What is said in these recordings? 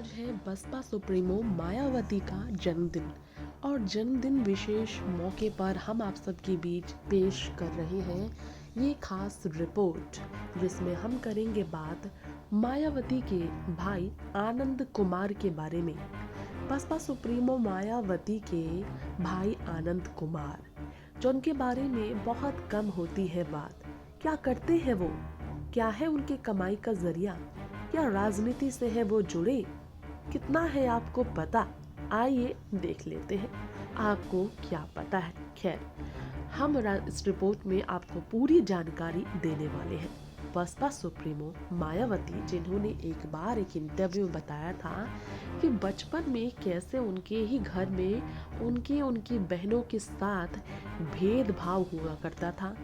आज है बसपा सुप्रीमो मायावती का जन्मदिन और जन्मदिन विशेष मौके पर हम आप सबके बीच पेश कर रहे हैं ये खास रिपोर्ट जिसमें हम करेंगे बात मायावती के भाई आनंद कुमार के बारे में। बसपा सुप्रीमो मायावती के भाई आनंद कुमार, जो उनके बारे में बहुत कम होती है बात। क्या करते हैं वो, क्या है उनकी कमाई का जरिया, क्या राजनीति से है वो जुड़े, कितना है आपको पता? आइए देख लेते हैं आपको क्या पता है। खैर, हम इस रिपोर्ट में आपको पूरी जानकारी देने वाले हैं। बसपा सुप्रीमो मायावती, जिन्होंने एक बार एक इंटरव्यू में बताया था कि बचपन में कैसे उनके ही घर में उनकी बहनों के साथ भेदभाव हुआ करता था।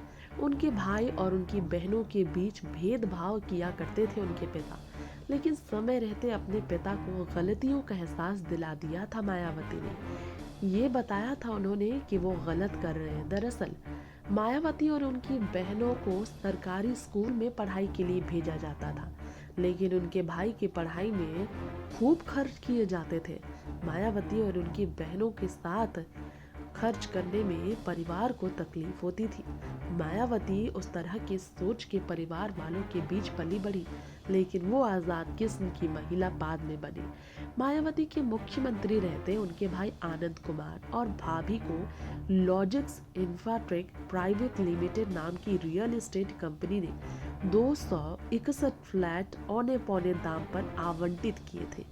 उनके भाई और उनकी बहनों के बीच भेदभाव किया करते थे उनके पिता, लेकिन समय रहते अपने पिता को गलतियों का एहसास दिला दिया था मायावती ने। ये बताया था उन्होंने कि वो गलत कर रहे हैं। दरअसल मायावती और उनकी बहनों को सरकारी स्कूल में पढ़ाई के लिए भेजा जाता था, लेकिन उनके भाई की पढ़ाई में खूब खर्च किए जाते थे। मायावती और उनकी बहनों के साथ खर्च करने में परिवार को तकलीफ होती थी। मायावती उस तरह के सोच के परिवार वालों के बीच पली बढ़ी, लेकिन वो आजाद किस्म की महिला बाद में बनी। मायावती के मुख्यमंत्री रहते उनके भाई आनंद कुमार और भाभी को लॉजिक्स इंफ्राटेक प्राइवेट लिमिटेड नाम की रियल एस्टेट कंपनी ने 261 फ्लैट औने पौने दाम पर आवंटित किए थे।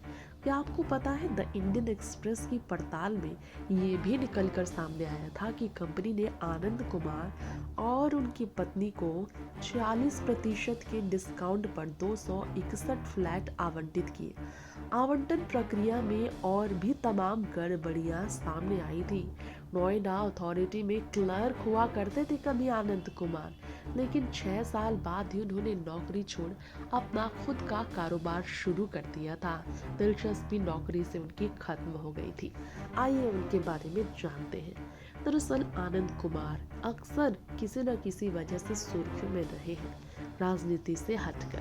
क्या आपको पता है, द इंडियन एक्सप्रेस की पड़ताल में ये भी निकलकर सामने आया था कि कंपनी ने आनंद कुमार और उनकी पत्नी को 40% के डिस्काउंट पर 261 फ्लैट आवंटित किए। आवंटन प्रक्रिया में और भी तमाम गड़बड़ियां सामने आई थी। नोएडा अथॉरिटी में क्लर्क हुआ करते थे कभी आनंद कुमार, लेकिन 6 साल बाद ही उन्होंने नौकरी छोड़ अपना खुद का कारोबार शुरू कर दिया था। दिलचस्पी नौकरी से उनकी खत्म हो गई थी। आइए उनके बारे में जानते हैं। दरअसल आनंद कुमार अक्सर किसी न किसी वजह से सुर्खियों में रहे हैं, राजनीति से हटकर।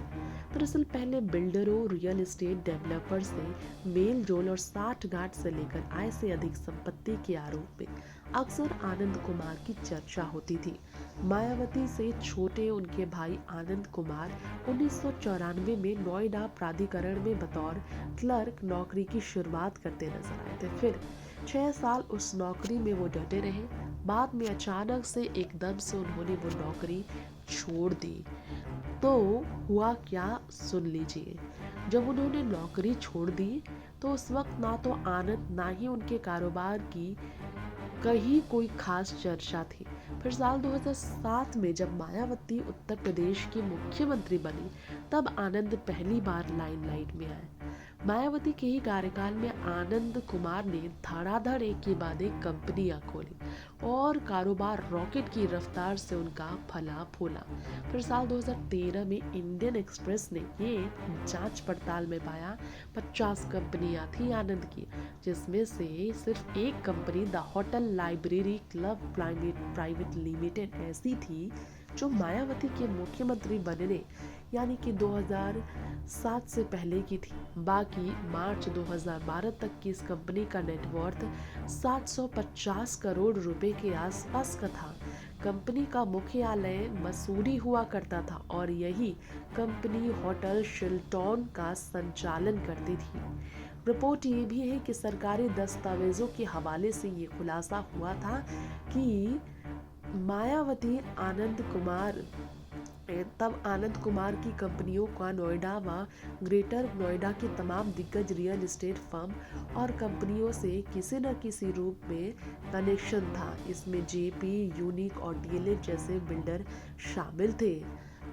दरअसल पहले बिल्डरों, रियल एस्टेट डेवलपर से मेल जोल और साठ गांठ से लेकर आय से अधिक संपत्ति के आरोप में अक्सर आनंद कुमार की चर्चा होती थी। मायावती से छोटे उनके भाई आनंद कुमार 1994 में नोएडा प्राधिकरण में बतौर क्लर्क नौकरी की शुरुआत करते नजर आए थे। फिर 6 साल उस नौकरी में वो डटे रहे। बाद में अचानक से एकदम से उन्होंने वो नौकरी छोड़ दी। तो हुआ क्या, सुन लीजिए। जब उन्होंने नौकरी छोड़ दी तो उस वक्त ना तो आनंद ना ही उनके कारोबार की कहीं कोई खास चर्चा थी। फिर साल 2007 में जब मायावती उत्तर प्रदेश की मुख्यमंत्री बनी, तब आनंद पहली बार लाइमलाइट में आए। मायावती के ही कार्यकाल में आनंद कुमार ने धड़ाधड़ एक के बाद एक कंपनियां खोली और कारोबार रॉकेट की रफ्तार से उनका फला फूला। फिर साल 2013 में इंडियन एक्सप्रेस ने ये जांच पड़ताल में पाया 50 कंपनियां थी आनंद की, जिसमें से सिर्फ एक company the hotel library club private limited ऐसी थी जो मायावती के मुख्यमंत्री बनने यानी कि 2007 से पहले की थी। बाकी मार्च 2012 तक की इस कंपनी का नेटवर्थ 750 करोड़ रुपए के आसपास का था। कंपनी का मुख्यालय मसूरी हुआ करता था और यही कंपनी होटल शिल्टॉन का संचालन करती थी। रिपोर्ट ये भी है कि सरकारी दस्तावेजों के हवाले से ये खुलासा हुआ था कि मायावती तब आनंद कुमार की कंपनियों का नोएडा व ग्रेटर नोएडा के तमाम दिग्गज रियल एस्टेट फर्म और कंपनियों से किसी न किसी रूप में कनेक्शन था। इसमें जेपी, यूनिक और डीएलएफ जैसे बिल्डर शामिल थे।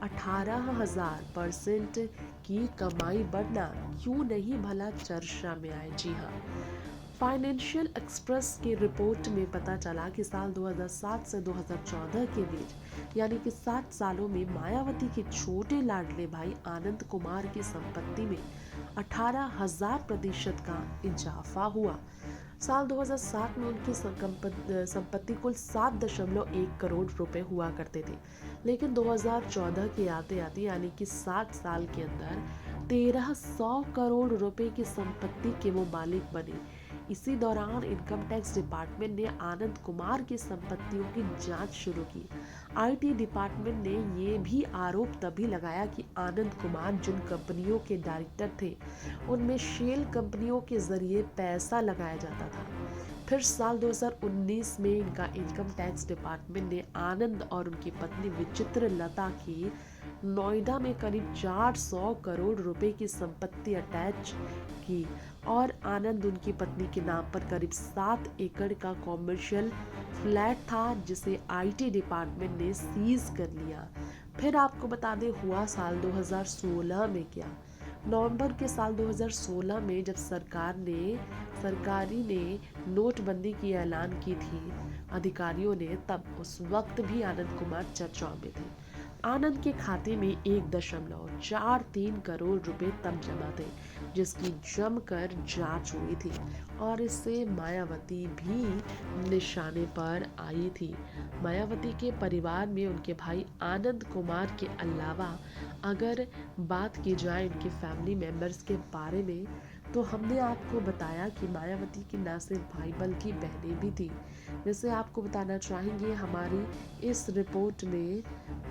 18,000% की कमाई बढ़ना क्यों नहीं भला चर्चा में आए। जी हाँ, फाइनेंशियल एक्सप्रेस की रिपोर्ट में पता चला कि साल 2007 से 2014 के बीच यानी कि 7 सालों में मायावती के छोटे लाडले भाई आनंद कुमार की संपत्ति में 18,000% का इजाफा हुआ। साल 2007 में उनकी संपत्ति कुल 7.1 करोड़ रुपए हुआ करते थे, लेकिन 2014 के आते आते यानी कि 7 साल के अंदर 1300 करोड़ रुपए की संपत्ति के वो मालिक बने। इसी दौरान इनकम टैक्स डिपार्टमेंट ने आनंद कुमार की संपत्तियों की जांच शुरू की। आईटी डिपार्टमेंट ने ये भी आरोप तभी लगाया कि आनंद कुमार जिन कंपनियों के डायरेक्टर थे उनमें शेल कंपनियों के जरिए पैसा लगाया जाता था। फिर साल 2019 में इनका इनकम टैक्स डिपार्टमेंट ने आनंद और उनकी पत्नी विचित्र लता की नोएडा में करीब 400 करोड़ रुपए की संपत्ति अटैच की और आनंद उनकी पत्नी के नाम पर करीब 7 एकड़ का कॉमर्शियल फ्लैट था जिसे आईटी डिपार्टमेंट ने सीज कर लिया। फिर आपको बता दें हुआ साल 2016 में क्या। नवंबर के साल 2016 में जब सरकारी ने नोटबंदी की ऐलान की थी अधिकारियों ने, तब उस वक्त भी आनंद कुमार चर्चाओं में थे। आनंद के खाते में 1.43 करोड़ रुपए तब जमा थे जिसकी जमकर जांच हुई थी और इससे मायावती भी निशाने पर आई थी। मायावती के परिवार में उनके भाई आनंद कुमार के अलावा अगर बात की जाए उनके फैमिली मेंबर्स के बारे में तो हमने आपको बताया कि मायावती की ना सिर्फ भाई बल्कि बहनें भी थी। वैसे आपको बताना चाहेंगे हमारी इस रिपोर्ट में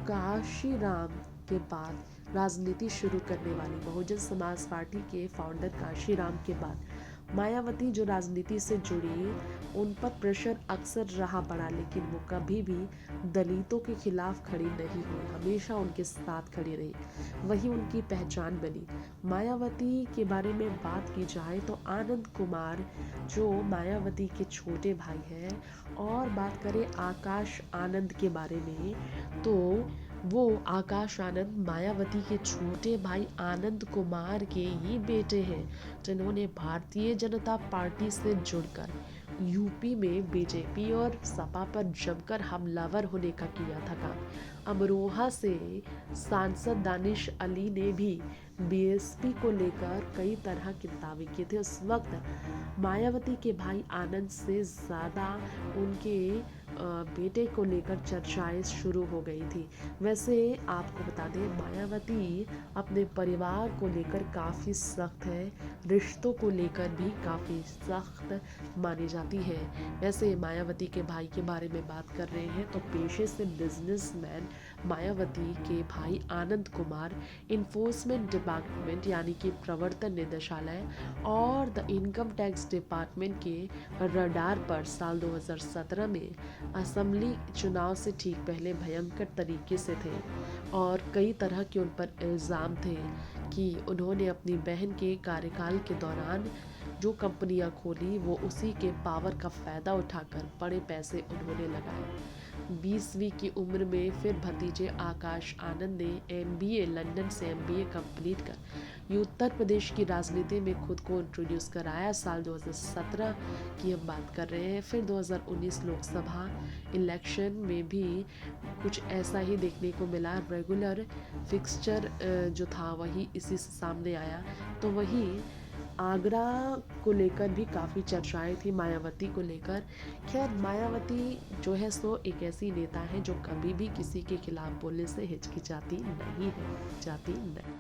काशीराम के बाद राजनीति शुरू करने वाली बहुजन समाज पार्टी के फाउंडर काशीराम के बाद मायावती जो राजनीति से जुड़ी उन पर प्रेशर अक्सर रहा पड़ा, लेकिन वो कभी भी दलितों के खिलाफ खड़ी नहीं हुई, हमेशा उनके साथ खड़ी रही, वही उनकी पहचान बनी। मायावती के बारे में बात की जाए तो आनंद कुमार जो मायावती के छोटे भाई हैं, और बात करें आकाश आनंद के बारे में तो वो आकाश आनंद मायावती के छोटे भाई आनंद कुमार के ही बेटे हैं जिन्होंने भारतीय जनता पार्टी से जुड़कर यूपी में बीजेपी और सपा पर जमकर हमलावर होने का किया था काम। अमरोहा से सांसद दानिश अली ने भी बीएसपी को लेकर कई तरह के दावे किए थे। उस वक्त मायावती के भाई आनंद से ज़्यादा उनके बेटे को लेकर चर्चाएं शुरू हो गई थी। वैसे आपको बता दें मायावती अपने परिवार को लेकर काफ़ी सख्त है, रिश्तों को लेकर भी काफ़ी सख्त मानी जाती है। वैसे मायावती के भाई के बारे में बात कर रहे हैं तो पेशे से बिजनेसमैन मायावती के भाई आनंद कुमार इन्फोर्समेंट डिपार्टमेंट यानी कि प्रवर्तन निदेशालय और द इनकम टैक्स डिपार्टमेंट के रडार पर साल 2017 में असेंबली चुनाव से ठीक पहले भयंकर तरीके से थे और कई तरह के उन पर इल्ज़ाम थे कि उन्होंने अपनी बहन के कार्यकाल के दौरान जो कंपनियां खोली वो उसी के पावर का फ़ायदा उठाकर बड़े पैसे उन्होंने लगाए। 20वीं की उम्र में फिर भतीजे आकाश आनंद ने एमबीए लंदन से एमबीए कंप्लीट कर ये उत्तर प्रदेश की राजनीति में खुद को इंट्रोड्यूस कराया। साल 2017 की हम बात कर रहे हैं। फिर 2019 लोकसभा इलेक्शन में भी कुछ ऐसा ही देखने को मिला। रेगुलर फिक्सचर जो था वही इसी से सामने आया। तो वही आगरा को लेकर भी काफ़ी चर्चाएं थी मायावती को लेकर। खैर मायावती जो है सो एक ऐसी नेता है जो कभी भी किसी के खिलाफ बोलने से हिचकिचाती नहीं है, जाती नहीं।